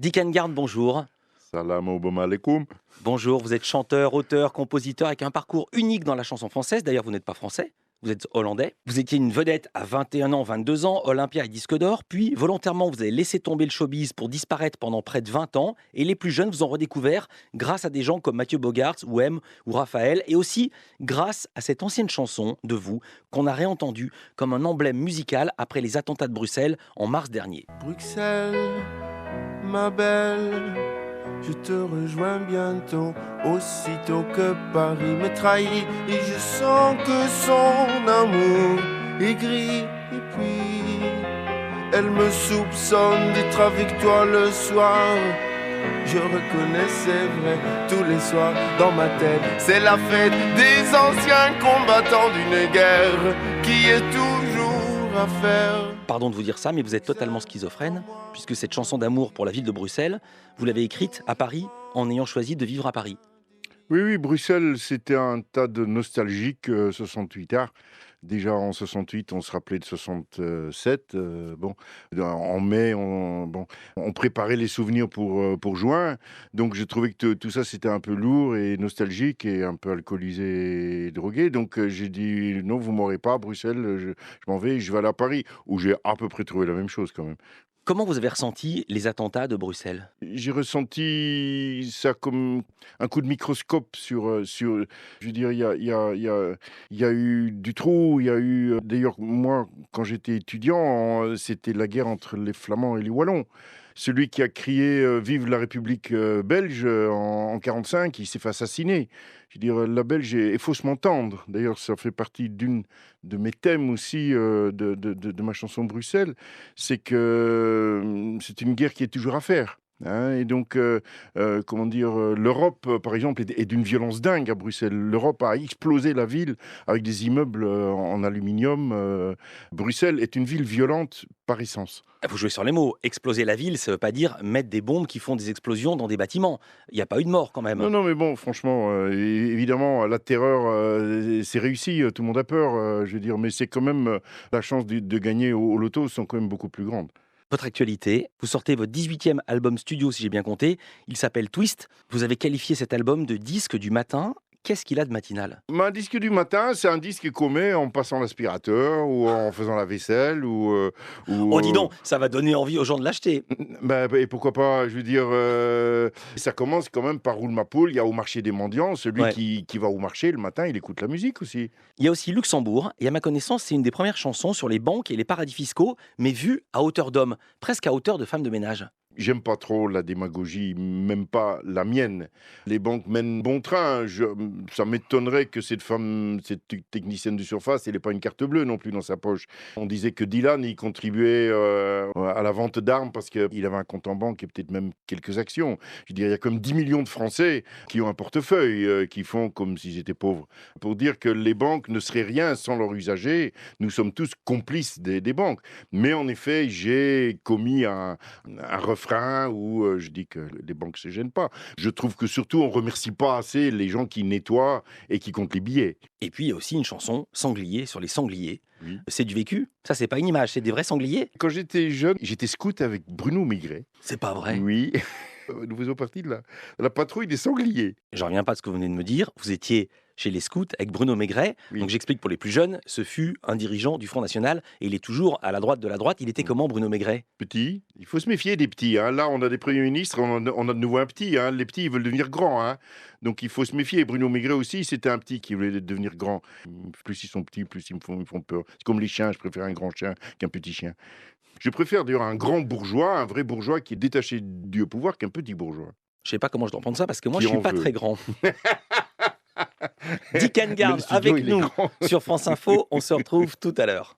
Dick Engarn, bonjour. Salam alaikum. Bonjour, vous êtes chanteur, auteur, compositeur avec un parcours unique dans la chanson française. D'ailleurs, vous n'êtes pas français, vous êtes hollandais. Vous étiez une vedette à 21 ans, 22 ans, Olympia et disque d'or. Puis, volontairement, vous avez laissé tomber le showbiz pour disparaître pendant près de 20 ans. Et les plus jeunes vous ont redécouvert grâce à des gens comme Mathieu Bogart, ou M, ou Raphaël. Et aussi grâce à cette ancienne chanson de vous qu'on a réentendue comme un emblème musical après les attentats de Bruxelles en mars dernier. Bruxelles, ma belle, je te rejoins bientôt, aussitôt que Paris me trahit. Et je sens que son amour est gris. Et puis, elle me soupçonne d'être avec toi le soir. Je reconnais, c'est vrai, tous les soirs dans ma tête, c'est la fête des anciens combattants d'une guerre qui est toujours à faire. Pardon de vous dire ça, mais vous êtes totalement schizophrène, puisque cette chanson d'amour pour la ville de Bruxelles, vous l'avez écrite à Paris en ayant choisi de vivre à Paris. Oui, Bruxelles, c'était un tas de nostalgique 68 art. Déjà en 68, on se rappelait de 67. En mai, on préparait les souvenirs pour juin. Donc, je trouvais que tout ça, c'était un peu lourd et nostalgique et un peu alcoolisé et drogué. Donc, j'ai dit, non, vous m'aurez pas à Bruxelles, je m'en vais, je vais aller à Paris, où j'ai à peu près trouvé la même chose quand même. Comment vous avez ressenti les attentats de Bruxelles ? J'ai ressenti ça comme un coup de microscope sur je veux dire, il y a eu du trou, il y a eu, d'ailleurs, moi, quand j'étais étudiant, c'était la guerre entre les Flamands et les Wallons. Celui qui a crié «Vive la République belge» en 45, il s'est fait assassiner. Je veux dire, la Belge est faussement tendre. D'ailleurs, ça fait partie d'une de mes thèmes aussi de ma chanson Bruxelles. C'est que c'est une guerre qui est toujours à faire. Hein, et donc, comment dire, l'Europe, par exemple, est d'une violence dingue à Bruxelles. L'Europe a explosé la ville avec des immeubles en aluminium. Bruxelles est une ville violente par essence. Vous jouez sur les mots. Exploser la ville, ça ne veut pas dire mettre des bombes qui font des explosions dans des bâtiments. Il n'y a pas eu de mort quand même. Non, mais bon, franchement, évidemment, la terreur, c'est réussi, tout le monde a peur, je veux dire, mais c'est quand même, la chance de gagner au loto sont quand même beaucoup plus grandes. Votre actualité, vous sortez votre 18e album studio, si j'ai bien compté. Il s'appelle Twist. Vous avez qualifié cet album de disque du matin. Qu'est-ce qu'il a de matinal ? Un disque du matin, c'est un disque qu'on met en passant l'aspirateur ou en faisant la vaisselle Oh, dis donc, ça va donner envie aux gens de l'acheter. et pourquoi pas, je veux dire, ça commence quand même par Roule ma poule, il y a au marché des mendiants, celui Ouais. qui va au marché le matin, il écoute la musique aussi. Il y a aussi Luxembourg, et à ma connaissance, c'est une des premières chansons sur les banques et les paradis fiscaux, mais vue à hauteur d'homme, presque à hauteur de femme de ménage. J'aime pas trop la démagogie, même pas la mienne. Les banques mènent bon train. Ça m'étonnerait que cette femme, cette technicienne de surface, elle n'ait pas une carte bleue non plus dans sa poche. On disait que Dylan, il contribuait à la vente d'armes parce qu'il avait un compte en banque et peut-être même quelques actions. Je veux dire, il y a comme 10 millions de Français qui ont un portefeuille, qui font comme s'ils étaient pauvres. Pour dire que les banques ne seraient rien sans leurs usagers, nous sommes tous complices des banques. Mais en effet, j'ai commis un refrain où je dis que les banques se gênent pas. Je trouve que surtout on remercie pas assez les gens qui nettoient et qui comptent les billets. Et puis il y a aussi une chanson, Sanglier, sur les sangliers. Oui. C'est du vécu. Ça, c'est pas une image, c'est des vrais sangliers. Quand j'étais jeune, j'étais scout avec Bruno Maigret. C'est pas vrai. Oui. Nous faisons partie de la patrouille des sangliers. Je reviens pas à ce que vous venez de me dire. Vous étiez chez les scouts avec Bruno Maigret. Oui. Donc j'explique pour les plus jeunes, ce fut un dirigeant du Front National et il est toujours à la droite de la droite. Il était comment, Bruno Maigret ? Petit, il faut se méfier des petits. Hein. Là, on a des premiers ministres, on a de nouveau un petit. Hein. Les petits, ils veulent devenir grands. Hein. Donc, il faut se méfier. Bruno Maigret aussi, c'était un petit qui voulait devenir grand. Plus ils sont petits, plus ils me font peur. C'est comme les chiens, je préfère un grand chien qu'un petit chien. Je préfère d'ailleurs un grand bourgeois, un vrai bourgeois qui est détaché du pouvoir qu'un petit bourgeois. Je sais pas comment je dois prendre ça parce que moi, Qui je suis en pas veut. très grand. Dick Mais Engarn le studio, avec il est nous grand. sur France Info. On se retrouve tout à l'heure.